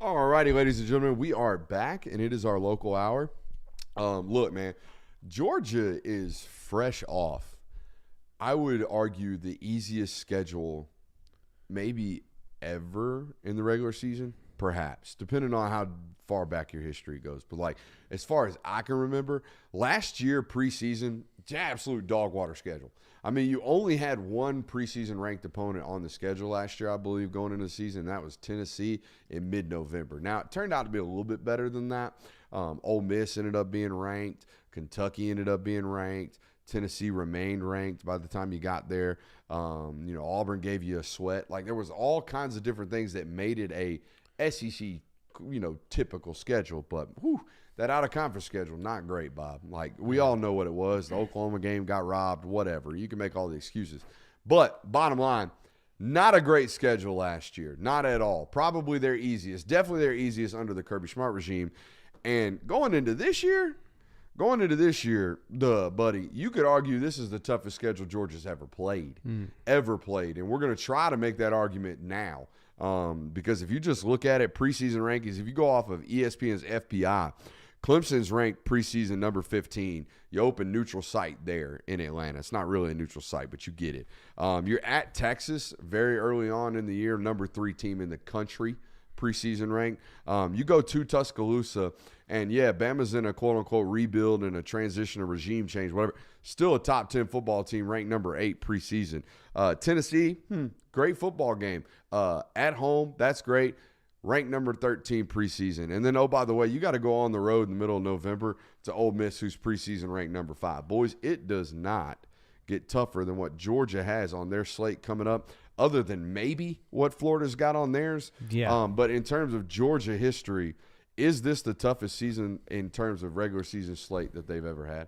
All righty, ladies and gentlemen, we are back, and it is our local hour. Look, man, Georgia is fresh off, I would argue, the easiest schedule maybe ever in the regular season, perhaps, depending on how far back your history goes. But, like, as far as I can remember, last year preseason, absolute dog water schedule. I mean, you only had one preseason ranked opponent on the schedule last year, I believe, going into the season, and that was Tennessee in mid-November. Now, it turned out to be a little bit better than that. Ole Miss ended up being ranked. Kentucky ended up being ranked. Tennessee remained ranked by the time you got there. Auburn gave you a sweat. Like, there was all kinds of different things that made it a SEC, typical schedule. But, that out-of-conference schedule, not great, Bob. Like, we all know what it was. The Oklahoma game got robbed, whatever. You can make all the excuses. But, bottom line, not a great schedule last year. Not at all. Probably their easiest. Definitely their easiest under the Kirby Smart regime. And going into this year, buddy, you could argue this is the toughest schedule Georgia's ever played. And we're going to try to make that argument now. Because if you just look at it, preseason rankings, if you go off of ESPN's FPI, Clemson's ranked preseason number 15. You open neutral site there in Atlanta. It's not really a neutral site, but you get it. You're at Texas very early on in the year, number 3 team in the country, preseason rank. You go to Tuscaloosa, and yeah, Bama's in a quote-unquote rebuild and a transition or regime change, whatever. Still a top 10 football team, ranked number 8 preseason. Tennessee, great football game. At home, that's great. Ranked number 13 preseason. And then, oh, by the way, you got to go on the road in the middle of November to Ole Miss, who's preseason ranked number 5. Boys, it does not get tougher than what Georgia has on their slate coming up, other than maybe what Florida's got on theirs. Yeah. But in terms of Georgia history, is this the toughest season in terms of regular season slate that they've ever had?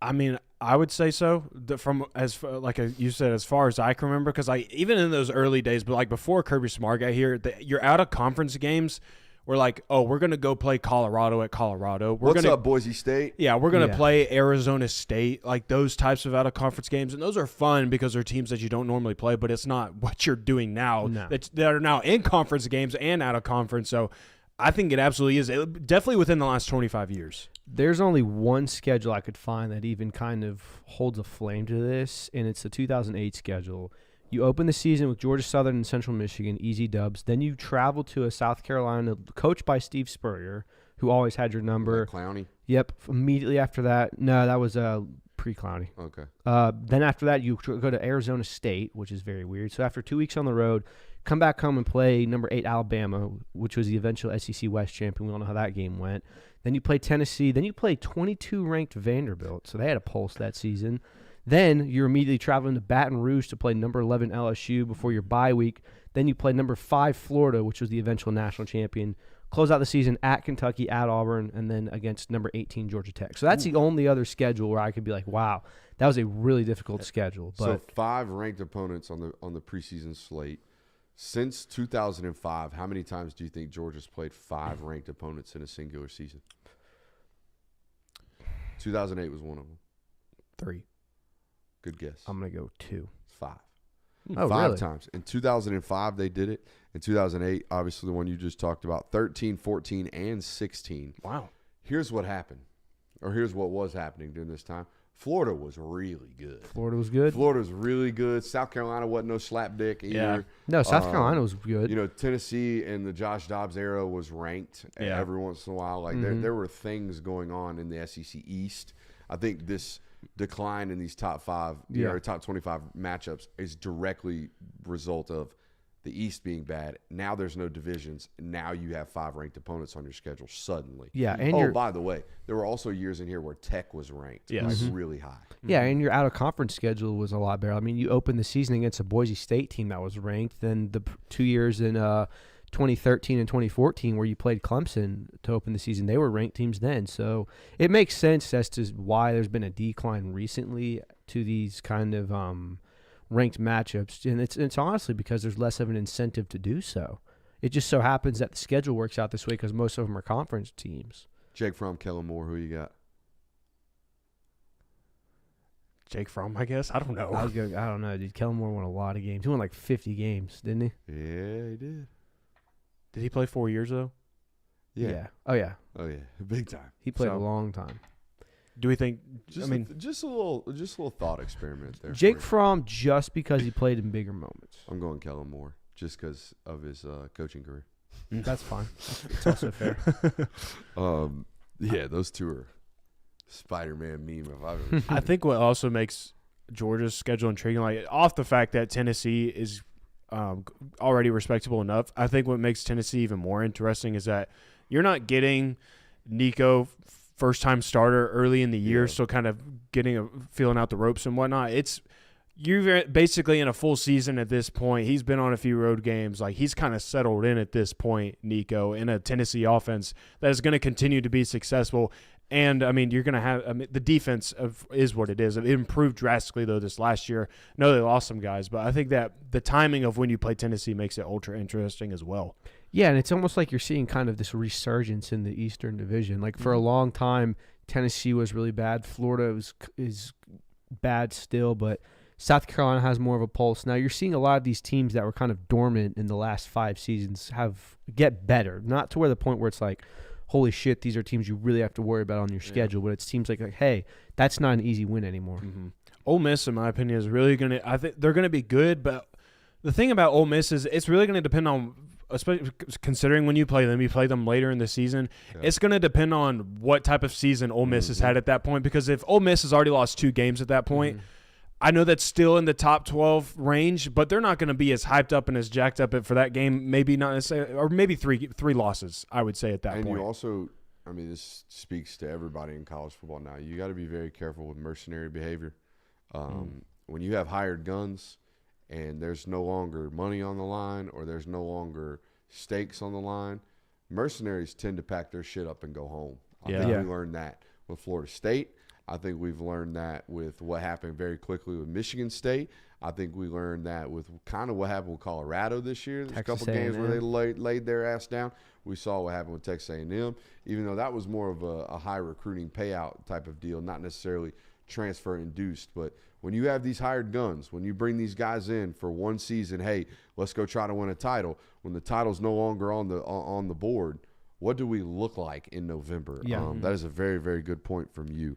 I mean, I would say so. You said, as far as I can remember, because even in those early days, but like before Kirby Smart got here, your out of conference games were like, oh, we're gonna go play Colorado at Colorado. What's up, Boise State? Yeah, we're gonna play Arizona State, like those types of out of conference games, and those are fun because they're teams that you don't normally play. But it's not what you're doing now. No. That are now in conference games and out of conference. So I think it absolutely is. Definitely within the last 25 years. There's only one schedule I could find that even kind of holds a flame to this, and it's the 2008 schedule. You open the season with Georgia Southern and Central Michigan, easy dubs. Then you travel to a South Carolina coached by Steve Spurrier, who always had your number. Clowney? Yep. Immediately after that, no, that was pre-Clowney. Okay. Then after that, you go to Arizona State, which is very weird. So after 2 weeks on the road, come back home and play number 8 Alabama, which was the eventual SEC West champion. We all know how that game went. Then you play Tennessee. Then you play 22 ranked Vanderbilt. So they had a pulse that season. Then you're immediately traveling to Baton Rouge to play number 11 LSU before your bye week. Then you play number 5 Florida, which was the eventual national champion. Close out the season at Kentucky, at Auburn, and then against number 18 Georgia Tech. So that's the only other schedule where I could be like, wow, that was a really difficult schedule. But so 5 ranked opponents on the preseason slate. Since 2005, how many times do you think Georgia's played 5 ranked opponents in a singular season? 2008 was one of them. 3. Good guess. I'm going to go 2. 5. Oh, 5 really? times. In 2005, they did it. In 2008, obviously the one you just talked about, 13, 14, and 16. Wow. Here's what happened, or here's what was happening during this time. Florida was really good. Florida was good? Florida was really good. South Carolina wasn't no slapdick either. Yeah. No, South Carolina was good. Tennessee in the Josh Dobbs era was ranked every once in a while. Like there were things going on in the SEC East. I think this decline in these top 5, or top 25 matchups is directly result of the East being bad. Now there's no divisions. Now you have 5 ranked opponents on your schedule suddenly. Yeah, and by the way, there were also years in here where Tech was ranked really high. Yeah, and your out-of-conference schedule was a lot better. I mean, you opened the season against a Boise State team that was ranked. Then the 2 years in 2013 and 2014 where you played Clemson to open the season, they were ranked teams then. So it makes sense as to why there's been a decline recently to these kind of ranked matchups. And it's honestly because there's less of an incentive to do so. It just so happens that the schedule works out this way because most of them are conference teams. Jake Fromm, Kellen Moore, who you got? Jake Fromm, I guess. I don't know. I don't know, dude. Kellen Moore won a lot of games. He won like 50 games, didn't he? Yeah, he did. Did he play 4 years, though? Yeah. Oh yeah. Oh yeah, big time. He played a So- long time. Do we think? Just I mean, just a little thought experiment there. Jake for you. Fromm just because he played in bigger moments. I'm going Kellen Moore just because of his coaching career. That's fine. It's also fair. Yeah, those two are Spider-Man meme if I've ever seen. I think what also makes Georgia's schedule intriguing, like off the fact that Tennessee is already respectable enough, I think what makes Tennessee even more interesting is that you're not getting Nico first-time starter early in the year, Yeah. so kind of feeling out the ropes and whatnot. You're basically in a full season at this point. He's been on a few road games. Like, he's kind of settled in at this point, Nico, in a Tennessee offense that is going to continue to be successful. And, I mean, you're going to have the defense is what it is. It improved drastically, though, this last year. I know they lost some guys, but I think that the timing of when you play Tennessee makes it ultra interesting as well. Yeah, and it's almost like you're seeing kind of this resurgence in the Eastern Division. Like for a long time, Tennessee was really bad. Florida is bad still, but South Carolina has more of a pulse. Now you're seeing a lot of these teams that were kind of dormant in the last 5 seasons get better. Not to where the point where it's like, holy shit, these are teams you really have to worry about on your schedule. But it seems like, hey, that's not an easy win anymore. Mm-hmm. Ole Miss, in my opinion, is really going to – I think they're going to be good, but the thing about Ole Miss is it's really going to depend on – especially considering when you play them later in the season, it's going to depend on what type of season Ole Miss has had at that point. Because if Ole Miss has already lost 2 games at that point, I know that's still in the top 12 range, but they're not going to be as hyped up and as jacked up for that game. Maybe not necessarily, or maybe three losses, I would say, at that point. And you also, I mean, this speaks to everybody in college football now. You got to be very careful with mercenary behavior. When you have hired guns and there's no longer money on the line or there's no longer stakes on the line, mercenaries tend to pack their shit up and go home. I think we learned that with Florida State. I think we've learned that with what happened very quickly with Michigan State. I think we learned that with kind of what happened with Colorado this year. There's Texas a couple games where they A&M. laid their ass down. We saw what happened with Texas A&M, even though that was more of a high recruiting payout type of deal, not necessarily transfer induced. But when you have these hired guns, when you bring these guys in for one season, hey, let's go try to win a title. When the title's no longer on the board, what do we look like in November? Yeah. That is a very, very good point from you.